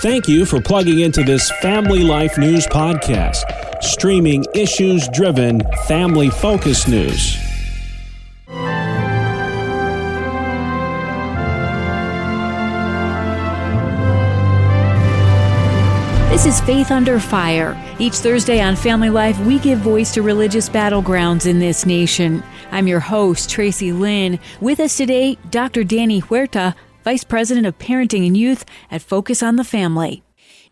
Thank you for plugging into this Family Life News podcast, streaming issues-driven, family-focused news. This is Faith Under Fire. Each Thursday on Family Life, we give voice to religious battlegrounds in this nation. I'm your host, Tracy Lynn. With us today, Dr. Danny Huerta, Vice President of Parenting and Youth at Focus on the Family.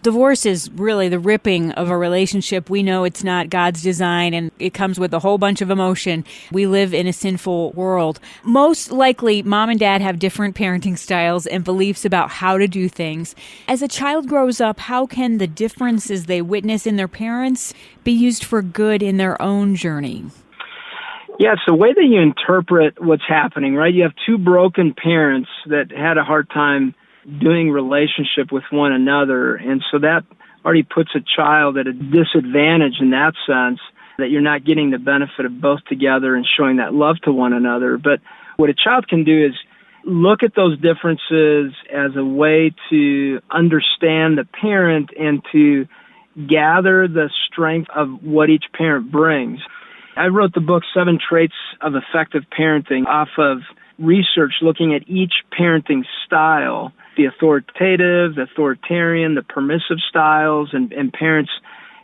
Divorce is really the ripping of a relationship. We know it's not God's design, and it comes with a whole bunch of emotion. We live in a sinful world. Most likely, mom and dad have different parenting styles and beliefs about how to do things. As a child grows up, how can the differences they witness in their parents be used for good in their own journey? Yeah, it's the way that you interpret what's happening, right? You have two broken parents that had a hard time doing relationship with one another. And so that already puts a child at a disadvantage in that sense, that you're not getting the benefit of both together and showing that love to one another. But what a child can do is look at those differences as a way to understand the parent and to gather the strength of what each parent brings. I wrote the book, 7 Traits of Effective Parenting, off of research looking at each parenting style, the authoritative, the authoritarian, the permissive styles, and parents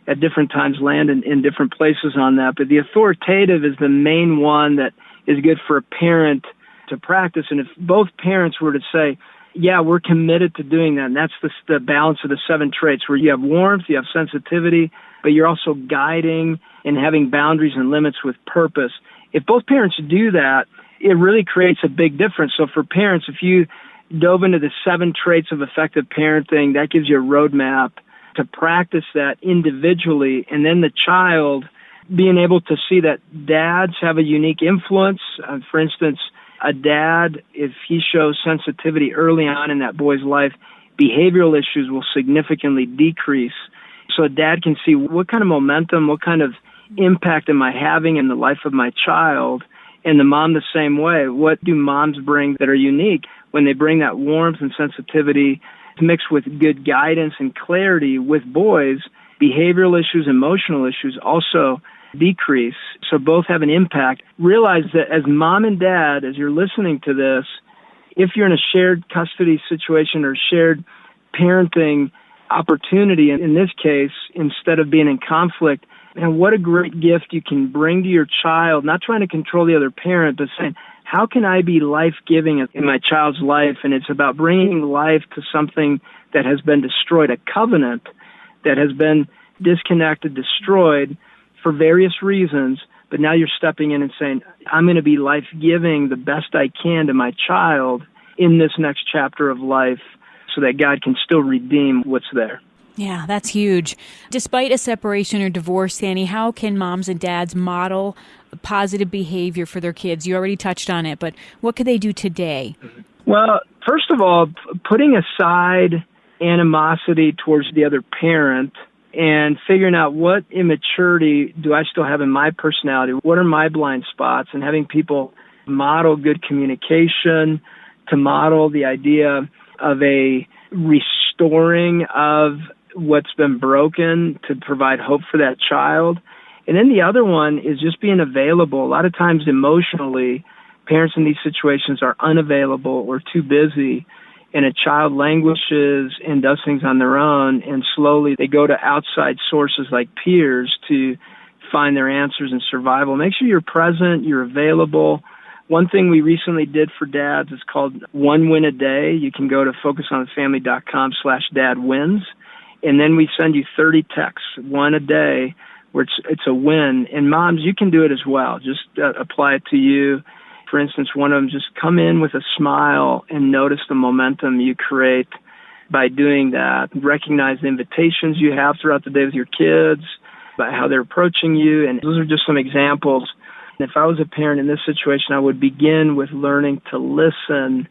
at different times land in different places on that. But the authoritative is the main one that is good for a parent to practice. And if both parents were to say, yeah, we're committed to doing that, and that's the balance of the 7 traits, where you have warmth, you have sensitivity, but you're also guiding and having boundaries and limits with purpose. If both parents do that, it really creates a big difference. So for parents, if you dove into the 7 traits of effective parenting, that gives you a roadmap to practice that individually, and then the child being able to see that dads have a unique influence. For instance, a dad, if he shows sensitivity early on in that boy's life, behavioral issues will significantly decrease. So a dad can see what kind of momentum, what kind of impact am I having in the life of my child, and the mom the same way. What do moms bring that are unique? When they bring that warmth and sensitivity mixed with good guidance and clarity with boys, behavioral issues, emotional issues also decrease. So both have an impact. Realize that as mom and dad, as you're listening to this, if you're in a shared custody situation or shared parenting opportunity, in this case, instead of being in conflict, and what a great gift you can bring to your child, not trying to control the other parent, but saying, how can I be life-giving in my child's life? And it's about bringing life to something that has been destroyed, a covenant that has been disconnected, destroyed for various reasons, but now you're stepping in and saying, I'm going to be life-giving the best I can to my child in this next chapter of life so that God can still redeem what's there. Yeah, that's huge. Despite a separation or divorce, Danny, how can moms and dads model positive behavior for their kids? You already touched on it, but what could they do today? Well, first of all, putting aside animosity towards the other parent and figuring out what immaturity do I still have in my personality, what are my blind spots, and having people model good communication, to model the idea of a restoring of what's been broken, to provide hope for that child. And then the other one is just being available. A lot of times emotionally, parents in these situations are unavailable or too busy, and a child languishes and does things on their own, and slowly they go to outside sources like peers to find their answers in survival. Make sure you're present, you're available. One thing we recently did for dads is called One Win a Day. You can go to focusonthefamily.com/dadwins. And then we send you 30 texts, one a day, where it's a win. And moms, you can do it as well. Just apply it to you. For instance, one of them, just come in with a smile and notice the momentum you create by doing that. Recognize the invitations you have throughout the day with your kids, about how they're approaching you. And those are just some examples. If I was a parent in this situation, I would begin with learning to listen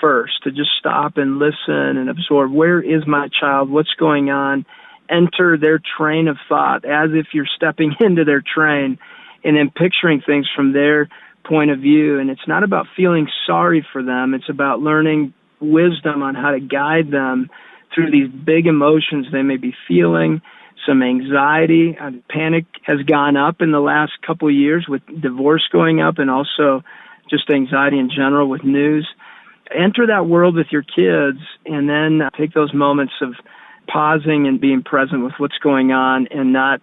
first, to just stop and listen and absorb. Where is my child? What's going on? Enter their train of thought as if you're stepping into their train, and then picturing things from their point of view. And it's not about feeling sorry for them. It's about learning wisdom on how to guide them through these big emotions they may be feeling, some anxiety. Panic has gone up in the last couple of years with divorce going up and also just anxiety in general with news. Enter that world with your kids and then take those moments of pausing and being present with what's going on and not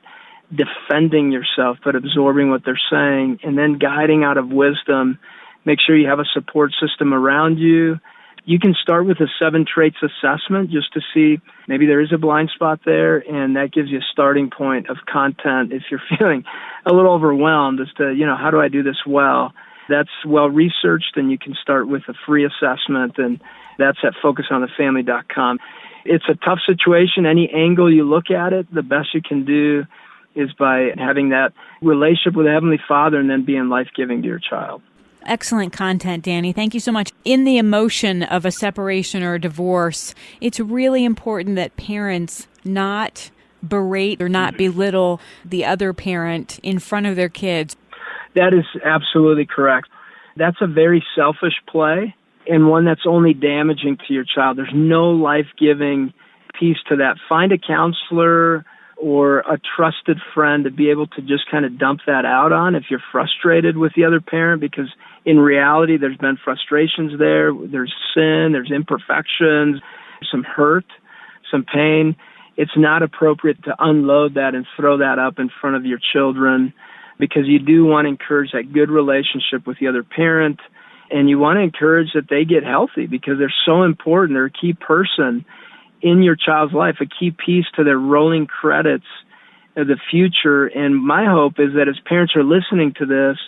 defending yourself, but absorbing what they're saying and then guiding out of wisdom. Make sure you have a support system around you. You can start with a 7 traits assessment just to see maybe there is a blind spot there, and that gives you a starting point of content if you're feeling a little overwhelmed as to, how do I do this well? That's well researched, and you can start with a free assessment, and that's at focusonthefamily.com. It's a tough situation. Any angle you look at it, the best you can do is by having that relationship with the Heavenly Father and then being life-giving to your child. Excellent content, Danny. Thank you so much. In the emotion of a separation or a divorce, it's really important that parents not berate or not belittle the other parent in front of their kids. That is absolutely correct. That's a very selfish play and one that's only damaging to your child. There's no life-giving piece to that. Find a counselor or a trusted friend to be able to just kind of dump that out on if you're frustrated with the other parent, because in reality there's been frustrations there, there's sin, there's imperfections, some hurt, some pain. It's not appropriate to unload that and throw that up in front of your children, because you do want to encourage that good relationship with the other parent, and you want to encourage that they get healthy because they're so important. They're a key person in your child's life, a key piece to their rolling credits of the future. And my hope is that as parents are listening to this,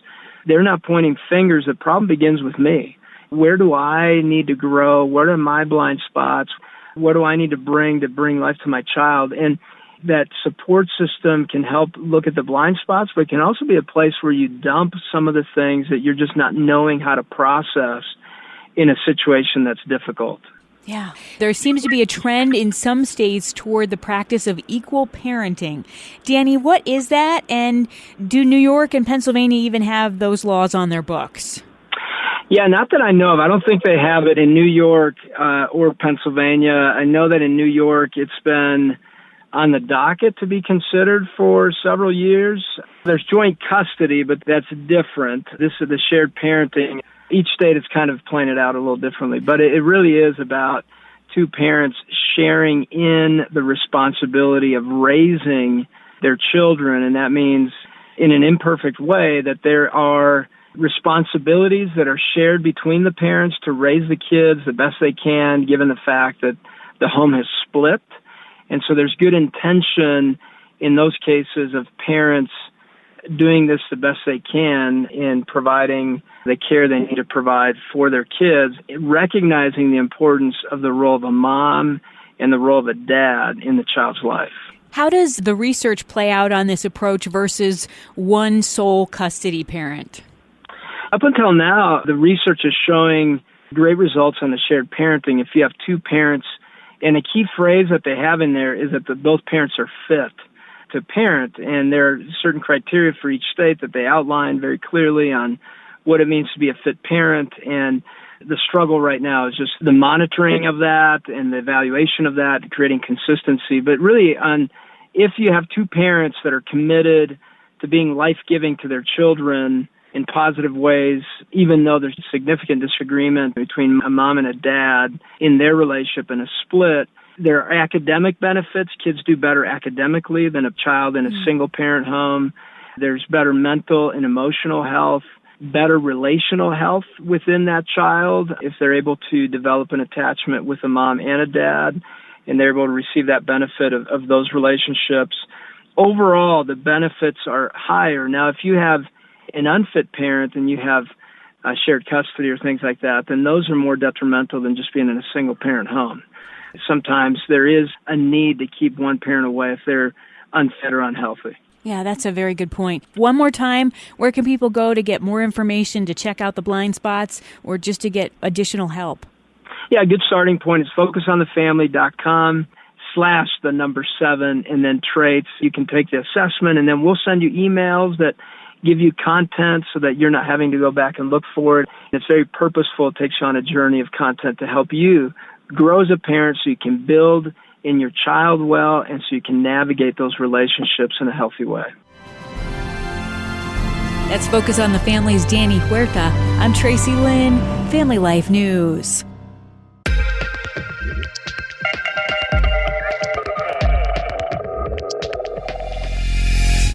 they're not pointing fingers. The problem begins with me. Where do I need to grow? What are my blind spots? What do I need to bring life to my child? And that support system can help look at the blind spots, but it can also be a place where you dump some of the things that you're just not knowing how to process in a situation that's difficult. Yeah. There seems to be a trend in some states toward the practice of equal parenting. Danny, what is that? And do New York and Pennsylvania even have those laws on their books? Yeah, not that I know of. I don't think they have it in New York or Pennsylvania. I know that in New York it's been on the docket to be considered for several years. There's joint custody, but that's different. This is the shared parenting. Each state is kind of playing it out a little differently, but it really is about two parents sharing in the responsibility of raising their children, and that means in an imperfect way that there are responsibilities that are shared between the parents to raise the kids the best they can, given the fact that the home has split. And so there's good intention in those cases of parents doing this the best they can in providing the care they need to provide for their kids, recognizing the importance of the role of a mom and the role of a dad in the child's life. How does the research play out on this approach versus one sole custody parent? Up until now, the research is showing great results on the shared parenting. If you have two parents, and a key phrase that they have in there is that both parents are fit to parent, and there are certain criteria for each state that they outline very clearly on what it means to be a fit parent. And the struggle right now is just the monitoring of that and the evaluation of that, creating consistency. But really, if you have two parents that are committed to being life-giving to their children in positive ways, even though there's significant disagreement between a mom and a dad in their relationship and a split, there are academic benefits. Kids do better academically than a child in a single-parent home. There's better mental and emotional health, better relational health within that child if they're able to develop an attachment with a mom and a dad, and they're able to receive that benefit of those relationships. Overall, the benefits are higher. Now, if you have an unfit parent and you have shared custody or things like that, then those are more detrimental than just being in a single-parent home. Sometimes there is a need to keep one parent away if they're unfit or unhealthy. Yeah, that's a very good point. One more time, where can people go to get more information, to check out the blind spots, or just to get additional help? Yeah, a good starting point is focusonthefamily.com/7 and then traits. You can take the assessment, and then we'll send you emails that give you content so that you're not having to go back and look for it. It's very purposeful. It takes you on a journey of content to help you grow as a parent so you can build in your child well and so you can navigate those relationships in a healthy way. That's Focus on the Family's Danny Huerta. I'm Tracy Lynn, Family Life News.